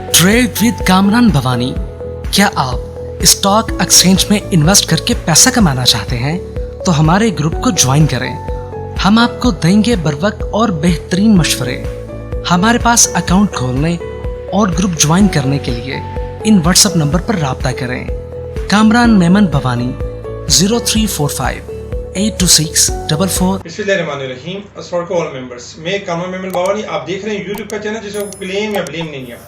Trade with Kamran Bhavani. क्या आप stock exchange में इन्वेस्ट करके पैसा कमाना चाहते हैं तो हमारे ग्रुप को ज्वाइन करें। हम आपको देंगे बर वक्त और बेहतरीन मशवरे। हमारे पास अकाउंट खोलने और ग्रुप ज्वाइन करने के लिए इन व्हाट्सएप नंबर पर राब्ता करें। कामरान मेमन भवानी 0345 82644। बिस्मिल्लाहिर्रहमानिर्रहीम। अस्सलाम वालेकुम ऑल मेंबर्स। मैं कामरान मेमन भवानी, आप देख रहे हैं यूट्यूब का चैनल जिसको क्लेम या ब्लेम नहीं है।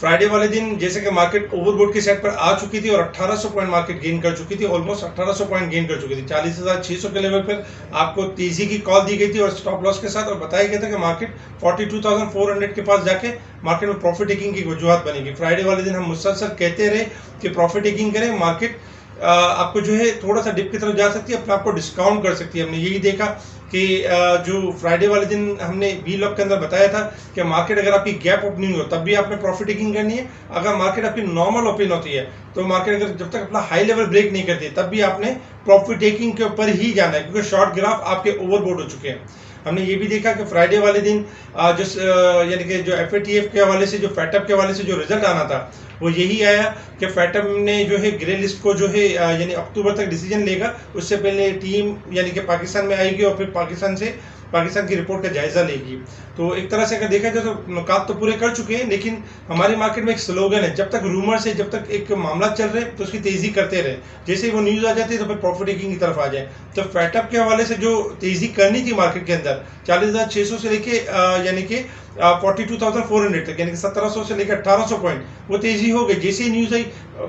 फ्राइडे वाले दिन जैसे कि मार्केट ओवरबोट की साइड पर आ चुकी थी और 1800 पॉइंट मार्केट गेन कर चुकी थी, ऑलमोस्ट 1800 पॉइंट गेन कर चुकी थी। 40,600 के लेवल पर आपको तेजी की कॉल दी गई थी और स्टॉप लॉस के साथ, और बताया गया था कि मार्केट 42,400 के पास जाके मार्केट में प्रॉफिट टेकिंग की वजूहत बनेगी। फ्राइडे वाले दिन हम मुसलसल कहते रहे कि प्रॉफिट टेकिंग करें, मार्केट आपको जो है थोड़ा सा डिप की तरफ जा सकती है, अपने आप को डिस्काउंट कर सकती है। हमने यही देखा कि जो फ्राइडे वाले दिन हमने वी लॉग के अंदर बताया था कि मार्केट अगर आपकी गैप ओपनिंग हो तब भी आपने प्रॉफिट टेकिंग करनी है। अगर मार्केट आपकी नॉर्मल ओपन होती है तो मार्केट अगर जब तक अपना हाई लेवल ब्रेक नहीं करती तब भी आपने प्रॉफिट टेकिंग के ऊपर ही जाना है, क्योंकि शॉर्ट ग्राफ आपके ओवरबोट हो चुके हैं। हमने ये भी देखा कि फ्राइडे वाले दिन यानी कि जो FATF के हवाले से, जो फैटअप के हवाले से जो रिजल्ट आना था वो यही आया कि फैटअप ने जो है ग्रे लिस्ट को जो है यानी अक्टूबर तक डिसीजन लेगा। उससे पहले टीम यानी कि पाकिस्तान में आएगी और फिर पाकिस्तान की रिपोर्ट का जायजा लेगी। तो एक तरह से अगर देखा जाए तो नुकात तो पूरे कर चुके हैं, लेकिन हमारी मार्केट में एक स्लोगन है, जब तक रूमर से, जब तक एक मामला चल रहे तो उसकी तेजी करते रहे, जैसे ही वो न्यूज आ जाती है तो फिर प्रॉफिट टेकिंग की तरफ आ जाए। तो फैटअप के हवाले से जो तेजी करनी थी मार्केट के अंदर 40,600 से लेके यानी कि 42,400 तक, यानी कि 1700 से लेकर 1800 पॉइंट वो तेजी हो गई जैसे ही न्यूज आई।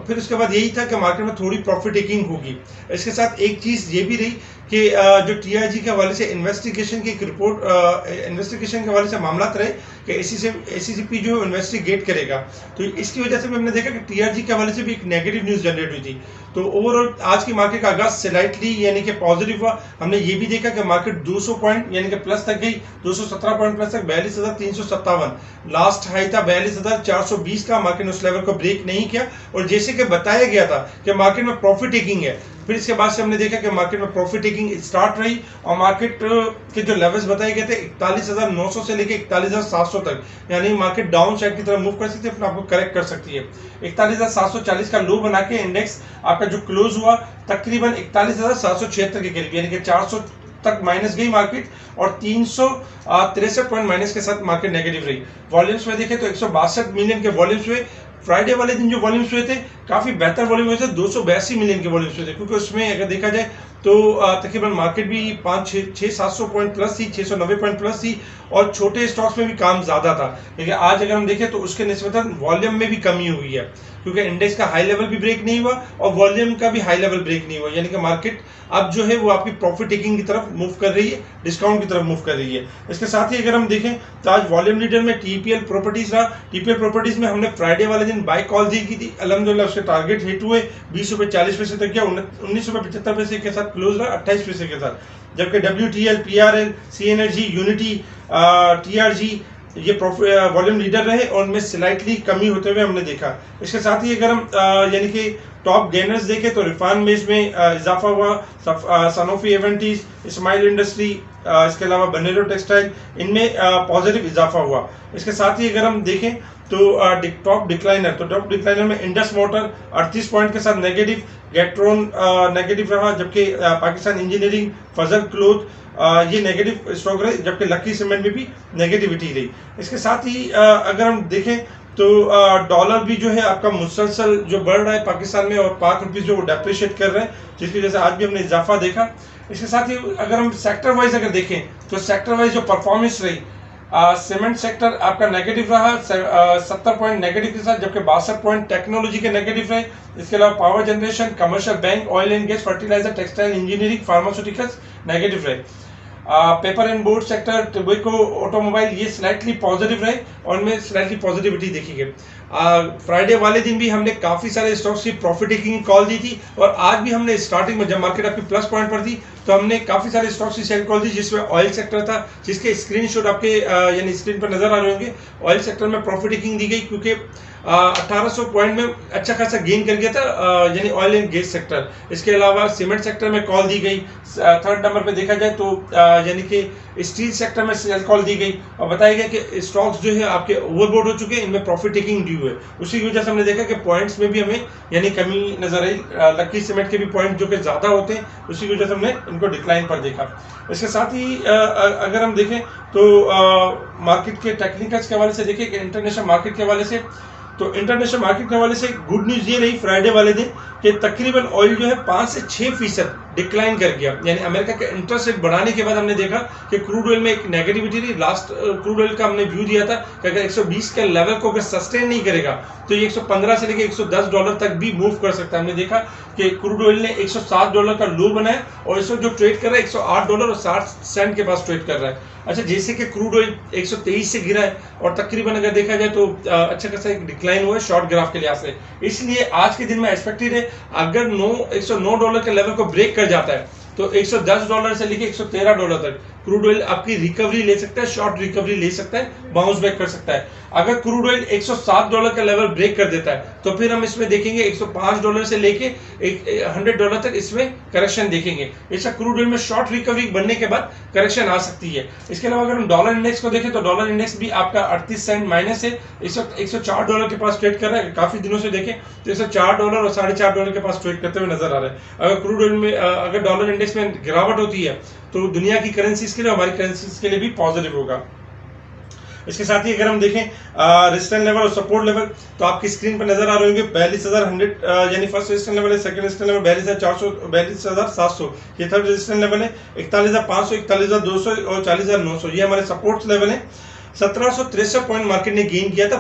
फिर उसके बाद यही था कि मार्केट में थोड़ी प्रॉफिट टेकिंग होगी। इसके साथ एक चीज ये भी रही कि जो TRG के हवाले से इन्वेस्टिगेशन की एक रिपोर्ट, इन्वेस्टिगेशन के हवाले से मामला रहे कि ACCP जो है इन्वेस्टिगेट करेगा। तो इसकी वजह से भी हमने देखा कि TRG के हवाले से भी एक नेगेटिव न्यूज जनरेट हुई थी। तो ओवरऑल आज की मार्केट का आगाज स्लाइटली यानी कि पॉजिटिव हुआ। हमने ये भी देखा कि मार्केट 200 पॉइंट यानी कि प्लस तक गई, 217 पॉइंट प्लस तक, 42,357 लास्ट हाई था 42,420 का। मार्केट ने उस लेवल को ब्रेक नहीं किया और जैसे कि बताया गया था कि मार्केट में प्रॉफिट टेकिंग है, फिर इसके बाद से हमने देखा कि मार्केट में प्रॉफिट टेकिंग स्टार्ट रही और मार्केट के जो लेवल्स बताए गए थे 41,900 से लेकर 41,700 तक, यानी मार्केट डाउन साइड की तरफ मूव कर सकती है, फिर आपको करेक्ट कर सकती है। 41,740 का लो बना के इंडेक्स आपका जो क्लोज हुआ तकरीबन 41,776 के करीब, यानी कि 400 तक माइनस गई मार्केट और 363 पॉइंट माइनस के साथ मार्केट नेगेटिव रही। वॉल्यूम्स में देखें तो 162 मिलियन के वॉल्यूम्स हुए। फ्राइडे वाले दिन जो वॉल्यूम्स हुए थे काफी बेहतर वॉल्यूम हुए थे, 282 मिलियन के वॉल्यूम्स हुए थे, क्योंकि उसमें अगर देखा जाए तो तकरीबन मार्केट भी 500-700 पॉइंट प्लस थी, 690 पॉइंट प्लस थी और छोटे स्टॉक्स में भी काम ज्यादा था। लेकिन आज अगर हम देखें तो उसके निस्बतन वॉल्यूम में भी कमी हुई है, क्योंकि इंडेक्स का हाई लेवल भी ब्रेक नहीं हुआ और वॉल्यूम का भी हाई लेवल ब्रेक नहीं हुआ, यानी कि मार्केट अब जो है वो आपकी प्रॉफिट टेकिंग की तरफ मूव कर रही है, डिस्काउंट की तरफ मूव कर रही है। इसके साथ ही अगर हम देखें तो आज वॉल्यूम लीडर में TPL प्रॉपर्टीज रहा। TPL प्रॉपर्टीज में हमने फ्राइडे वाले दिन बाय कॉल दी की थी, अल्हम्दुलिल्लाह उसके टारगेट हिट हुए, 20 रुपये 40 पैसे तक गया, 19 रुपये 75 पैसे के साथ क्लोज रहा, 28 पैसे के साथ। जबकि WTL, PRL, C energy, unity, TRG ये वॉल्यूम लीडर रहे और उनमें स्लाइटली कमी होते हुए हमने देखा। इसके साथ ही अगर हम यानी कि टॉप गेनर्स देखें तो रिफान मेज में इजाफा हुआ, सनोफी एवेंटीज, इस्माइल इंडस्ट्री, इसके अलावा बनेरो टेक्सटाइल, इनमें पॉजिटिव इजाफा हुआ। इसके साथ ही अगर हम देखें तो टॉप डिक्लाइनर में इंडस मोटर 38 पॉइंट के साथ नेगेटिव, गेट्रोन नेगेटिव रहा, जबकि पाकिस्तान इंजीनियरिंग, फजल क्लोथ ये नेगेटिव स्टॉक रहे, जबकि लकी सीमेंट में भी नेगेटिविटी रही। इसके साथ ही अगर हम देखें तो डॉलर भी जो है आपका मुसलसल जो बढ़ रहा है पाकिस्तान में, और पाक रुपीज जो डेप्रिशिएट कर रहे हैं, जिसकी वजह से आज भी हमने इजाफा देखा। इसके साथ ही अगर हम सेक्टर वाइज अगर देखें तो सेक्टर वाइज जो परफॉर्मेंस रही, सीमेंट सेक्टर आपका नेगेटिव रहा 70 पॉइंट नेगेटिव के साथ, जबकि 62 पॉइंट टेक्नोलॉजी के नेगेटिव रहे। इसके अलावा power generation, commercial bank, oil and gas, fertiliser, textile, engineering, pharmaceuticals negative रहे। Paper and board sector, tobacco, automobile ये स्लाइटली पॉजिटिव रहे और उनमें स्लाइटली पॉजिटिविटी देखी गई। फ्राइडे वाले दिन भी हमने काफी सारे स्टॉक्स की प्रॉफिट टेकिंग कॉल दी थी और आज भी हमने स्टार्टिंग में जब मार्केट आपकी प्लस पॉइंट पर थी तो हमने काफ़ी सारे स्टॉक्स की सेल कॉल दी, जिसमें ऑयल सेक्टर था, जिसके स्क्रीनशॉट आपके यानी स्क्रीन पर नजर आ रहे होंगे। ऑयल सेक्टर में प्रॉफिट टेकिंग दी गई क्योंकि 1800 पॉइंट में अच्छा खासा गेन कर गया था यानी ऑयल एंड गैस सेक्टर। इसके अलावा सीमेंट सेक्टर में कॉल दी गई। थर्ड नंबर पे देखा जाए तो यानी कि स्टील सेक्टर में सेल कॉल दी गई और बताया गया कि स्टॉक्स जो है आपके ओवरबोट हो चुके हैं, इनमें प्रॉफिट टेकिंग ड्यू है। उसी की वजह से हमने देखा कि पॉइंट्स में भी हमें यानी कमी नजर आई। लकी सीमेंट के भी पॉइंट जो कि ज़्यादा होते हैं, उसी की वजह से हमने इनको डिक्लाइन पर देखा। इसके साथ ही अगर हम देखें तो मार्केट के टेक्निकल्स के हवाले से देखें कि इंटरनेशनल मार्केट के हवाले से, तो इंटरनेशनल मार्केट के हवाले से गुड न्यूज़ ये रही फ्राइडे वाले दिन कि तकरीबन ऑयल जो है 5 से 6% डिक्लाइन कर गया। यानी अमेरिका के इंटरेस्ट रेट बढ़ाने के बाद हमने देखा कि क्रूड ऑयल में एक नेगेटिविटी रही। लास्ट क्रूड ऑयल का हमने व्यू दिया था कि अगर 120 के लेवल को अगर सस्टेन नहीं करेगा तो ये 115 से लेकर $110 तक भी मूव कर सकता है। हमने देखा कि क्रूड ऑयल ने $107 का लो बनाया और इस वक्त जो ट्रेड कर रहा है $108.60 के पास ट्रेड कर रहा है। अच्छा, जैसे कि क्रूड ऑयल 123 से गिरा है और तकरीबन अगर देखा जाए तो अच्छा खासा एक डिक्लाइन हुआ है शॉर्ट ग्राफ के लिहाज से। इसलिए आज के दिन में एक्सपेक्टेड है अगर $109 के लेवल को ब्रेक कर जाता है तो $110 से लेके $113 तक क्रूड ऑयल आपकी रिकवरी ले सकता है, शॉर्ट रिकवरी ले सकता है, बाउंस बैक कर सकता है। अगर क्रूड ऑयल $107 का लेवल ब्रेक कर देता है तो फिर हम इसमें देखेंगे $105 से लेके $100 तक इसमें करेक्शन देखेंगे। ऐसा क्रूड ऑयल में शॉर्ट रिकवरी बनने के बाद करेक्शन आ सकती है। इसके अलावा अगर हम डॉलर इंडेक्स को देखें तो डॉलर इंडेक्स भी आपका 38 सेंट माइनस है। इस वक्त $104 के पास ट्रेड कर रहा है। काफी दिनों से देखें तो $104 और $4.5 के पास ट्रेड करते हुए नजर आ रहा है। अगर क्रूड ऑयल में अगर डॉलर इंडेक्स में गिरावट होती है तो दुनिया की करेंसीज के लिए, हमारी करेंसीज के लिए भी पॉजिटिव होगा। इसके साथ ही अगर हम देखें रेजिस्टेंस लेवल और सपोर्ट लेवल तो आपकी स्क्रीन पर नजर आ रहे होंगे 42,100 यानी फर्स्ट रेजिस्टेंस लेवल है, सेकंड रेजिस्टेंस लेवल 42,400, 42,700, ये थर्ड रेजिस्टेंस लेवल है 41,500, 41,200 और 40,900, ये हमारे सपोर्ट लेवल है। 1763 पॉइंट मार्केट ने गेन किया था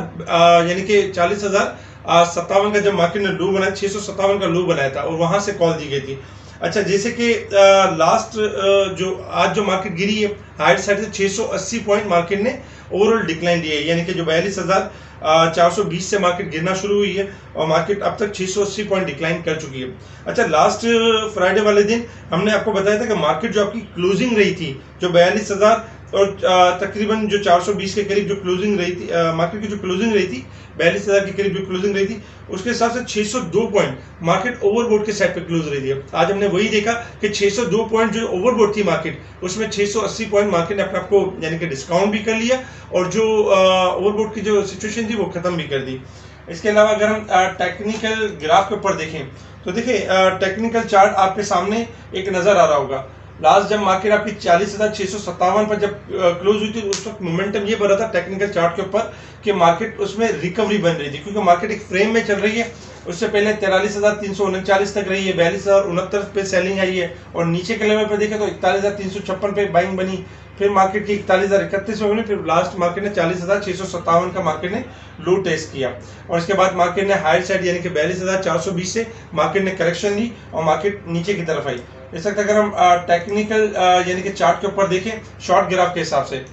यानी कि 40,057 का जब मार्केट ने लो बनाया, 657 का लो बनाया था और वहां से कॉल दी गई थी। अच्छा, जैसे कि लास्ट जो आज जो मार्केट गिरी है हाइट साइड से 680 पॉइंट मार्केट ने ओवरऑल डिक्लाइन दिया है, यानी कि जो 42,420 से मार्केट गिरना शुरू हुई है और मार्केट अब तक 680 पॉइंट डिक्लाइन कर चुकी है। अच्छा, लास्ट फ्राइडे वाले दिन हमने आपको बताया था कि मार्केट जो आपकी क्लोजिंग रही थी जो 42,000 और तकरीबन जो 420 के करीब जो क्लोजिंग रही थी, मार्केट की जो क्लोजिंग रही थी 42,000 के करीब जो क्लोजिंग रही थी, उसके हिसाब से 602 पॉइंट मार्केट ओवरबोट के साइड पे क्लोज रही थी। आज हमने वही देखा कि 602 पॉइंट जो ओवरबोट थी मार्केट, उसमें 680 पॉइंट मार्केट ने अपने आप को यानी कि डिस्काउंट भी कर लिया और जो ओवरबोट की जो सिचुएशन थी वो खत्म भी कर दी। इसके अलावा अगर हम टेक्निकल ग्राफ के ऊपर देखें तो देखिए टेक्निकल चार्ट आपके सामने एक नजर आ रहा होगा। लास्ट जब मार्केट आपकी 40,657 पर जब क्लोज हुई थी उस वक्त मोमेंटम ये बन रहा था टेक्निकल चार्ट के ऊपर कि मार्केट उसमें रिकवरी बन रही थी, क्योंकि मार्केट एक फ्रेम में चल रही है। उससे पहले 43,339 तक रही है, 42,069 पे सेलिंग आई है और नीचे के लेवल पर देखें तो 41,356 पे बाइंग बनी, फिर मार्केट की 41,031 पे बनी, फिर लास्ट मार्केट ने 40,657 का मार्केट ने लो टेस्ट किया और इसके बाद मार्केट ने हायर साइड यानी कि 42,420 से मार्केट ने करेक्शन ली और मार्केट नीचे की तरफ आई। इस वक्त अगर हम टेक्निकल यानी कि चार्ट के ऊपर देखें शॉर्ट ग्राफ के हिसाब से,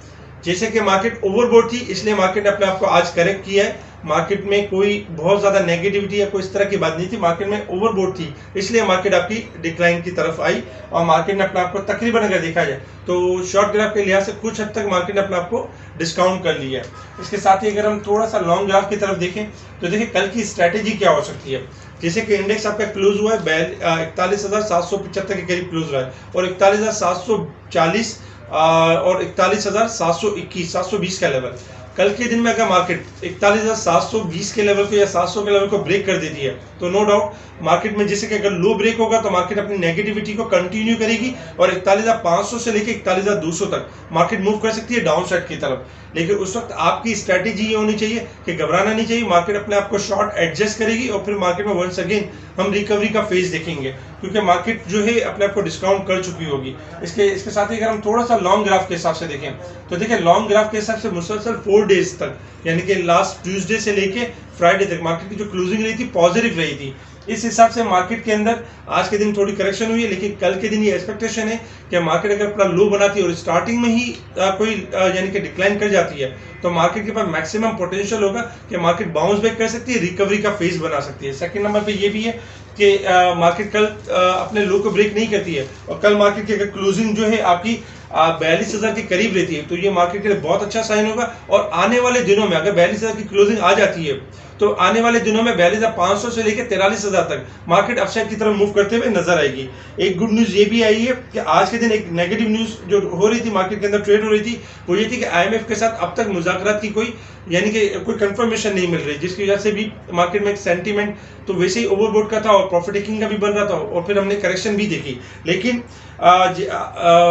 जैसे कि मार्केट ओवरबोट थी इसलिए मार्केट ने अपने आप को आज करेक्ट किया है। मार्केट में कोई बहुत ज्यादा नेगेटिविटी या कोई इस तरह की बात नहीं थी, मार्केट में ओवरबोट थी इसलिए मार्केट आपकी डिक्लाइन की तरफ आई और मार्केट ने अपने आप को तकरीबन अगर देखा जाए तो शॉर्ट ग्राफ के लिहाज से कुछ हद तक मार्केट ने अपने आप को डिस्काउंट कर लिया है। इसके साथ ही अगर हम थोड़ा सा लॉन्ग ग्राफ की तरफ देखें तो देखिए कल की स्ट्रैटेजी क्या हो सकती है। जैसे कि इंडेक्स आपका क्लोज हुआ है 41,775 के करीब क्लोज रहा है और 41,740 और 41,721 720 का लेवल। कल के दिन में अगर मार्केट 41,720 के लेवल को या 700 के लेवल को ब्रेक कर देती है तो नो डाउट मार्केट में जैसे कि अगर लो ब्रेक होगा तो मार्केट अपनी नेगेटिविटी को कंटिन्यू करेगी और 41,500 से लेकर 41,200 तक मार्केट मूव कर सकती है डाउन साइड की तरफ। लेकिन उस वक्त आपकी स्ट्रैटेजी ये होनी चाहिए कि घबराना नहीं चाहिए, मार्केट अपने आप को शॉर्ट एडजस्ट करेगी और फिर मार्केट में वंस अगेन हम रिकवरी का फेज देखेंगे, क्योंकि मार्केट जो है अपने आप को डिस्काउंट कर चुकी होगी। इसके साथ ही अगर हम थोड़ा सा लॉन्ग ग्राफ के हिसाब से देखें तो देखिए लॉन्ग ग्राफ के हिसाब से मुसलसल 4 डेज तक यानी कि लास्ट ट्यूसडे से लेके फ्राइडे तक मार्केट की जो क्लोजिंग रही थी पॉजिटिव रही थी। इस हिसाब से मार्केट के अंदर आज के दिन थोड़ी करेक्शन हुई है, लेकिन कल के दिन ये एक्सपेक्टेशन है कि मार्केट अगर अपना लो बनाती है और स्टार्टिंग में ही कोई यानी कि डिक्लाइन कर जाती है तो मार्केट के पास मैक्सिमम पोटेंशियल होगा कि मार्केट बाउंस बैक कर सकती है, रिकवरी का फेज बना सकती है। सेकंड नंबर पे ये भी है कि मार्केट कल अपने लो को ब्रेक नहीं करती है और कल मार्केट की अगर क्लोजिंग जो है आपकी 42,000 के करीब रहती है तो ये मार्केट के लिए बहुत अच्छा साइन होगा। और आने वाले दिनों में अगर 42,000 की क्लोजिंग आ जाती है तो आने वाले दिनों में 42,500 से लेकर 43,000 तक मार्केट अपसाइड की तरफ मूव करते हुए नजर आएगी। एक गुड न्यूज ये भी आई है कि आज के दिन एक नेगेटिव न्यूज जो हो रही थी मार्केट के अंदर ट्रेड हो रही थी वो ये थी कि IMF के साथ अब तक मुज़ाकरात की कोई यानी कि कोई कंफर्मेशन नहीं मिल रही, जिसकी वजह से भी मार्केट में एक सेंटीमेंट तो वैसे ही ओवरबोट का था और प्रॉफिट टेकिंग का भी बन रहा था और फिर हमने करेक्शन भी देखी। लेकिन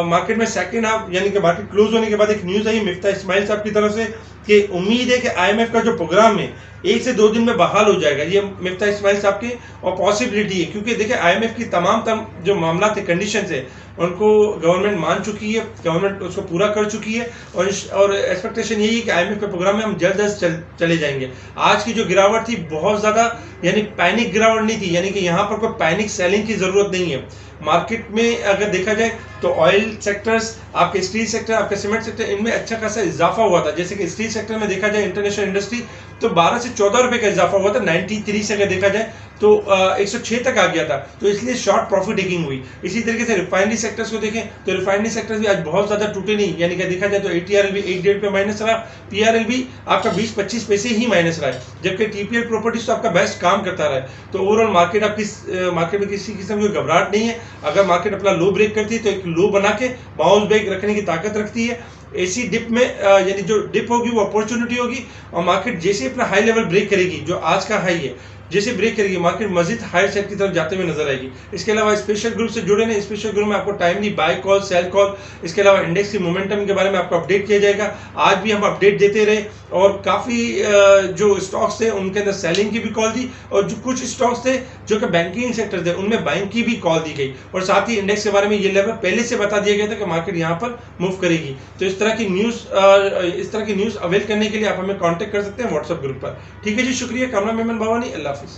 मार्केट में सेकंड हाफ यानी कि मार्केट क्लोज होने के बाद एक न्यूज आई मिफ्ता इस्माइल साहब की तरफ से कि उम्मीद है कि IMF का जो प्रोग्राम है 1 से 2 दिन में बहाल हो जाएगा। ये मिफ्ता इस्माइल साहब की और पॉसिबिलिटी है क्योंकि देखिए IMF की तमाम जो मामला थे कंडीशन है उनको गवर्नमेंट मान चुकी है, गवर्नमेंट उसको पूरा कर चुकी है और एक्सपेक्टेशन यही है कि IMF के प्रोग्राम में हम जल्द चले जाएंगे। आज की जो गिरावट थी बहुत ज़्यादा यानी पैनिक गिरावट नहीं थी, यानी कि यहाँ पर कोई पैनिक सेलिंग की ज़रूरत नहीं है। मार्केट में अगर देखा जाए तो ऑयल सेक्टर्स, आपके स्टील सेक्टर, आपके सीमेंट सेक्टर, इनमें अच्छा खासा इजाफा हुआ था। जैसे कि स्टील सेक्टर में देखा जाए इंटरनेशनल इंडस्ट्री तो 12 से 14 रुपए का इजाफा हुआ था, 93 से अगर देखा जाए तो 106 तक आ गया था, तो इसलिए शॉर्ट प्रॉफिट टेकिंग हुई। इसी तरीके से रिफाइनरी सेक्टर्स को देखें तो रिफाइनरी सेक्टर्स भी आज बहुत ज्यादा टूटे नहीं, यानी कि देखा जाए तो ATRL भी 1.5 पे माइनस रहा, PRL भी आपका 20-25 पैसे ही माइनस रहा है, जबकि TPL प्रॉपर्टीज तो आपका बेस्ट काम करता रहा है। तो ओवरऑल मार्केट आपकी मार्केट में किसी किस्म की घबराहट नहीं है। अगर मार्केट अपना लो ब्रेक करती है तो एक लो बना के बाउंस बैक रखने की ताकत रखती है। ऐसी डिप में यानी जो डिप होगी वो अपॉर्चुनिटी होगी और मार्केट जैसे अपना हाई लेवल ब्रेक करेगी, जो आज का हाई है, जैसे ब्रेक करेगी मार्केट मजीद हायर साइड की तरफ जाते हुए नजर आएगी। इसके अलावा स्पेशल ग्रुप से जुड़े हैं, स्पेशल ग्रुप में आपको timely buy call, sell call, इसके अलावा इंडेक्स की मोमेंटम के बारे में आपको अपडेट किया जाएगा। आज भी हम अपडेट देते रहे और काफ़ी जो स्टॉक्स थे उनके अंदर सेलिंग की भी कॉल दी और जो कुछ स्टॉक्स थे जो कि बैंकिंग सेक्टर थे उनमें बाइंग की भी कॉल दी गई और साथ ही इंडेक्स के बारे में ये लेवल पहले से बता दिया गया था कि मार्केट यहाँ पर मूव करेगी। तो इस तरह की न्यूज़ अवेल करने के लिए आप हमें कॉन्टेक्ट कर सकते हैं व्हाट्सएप ग्रुप पर। ठीक है जी, शुक्रिया। कामना मेमन भवानी, अल्लाह हाफिज़।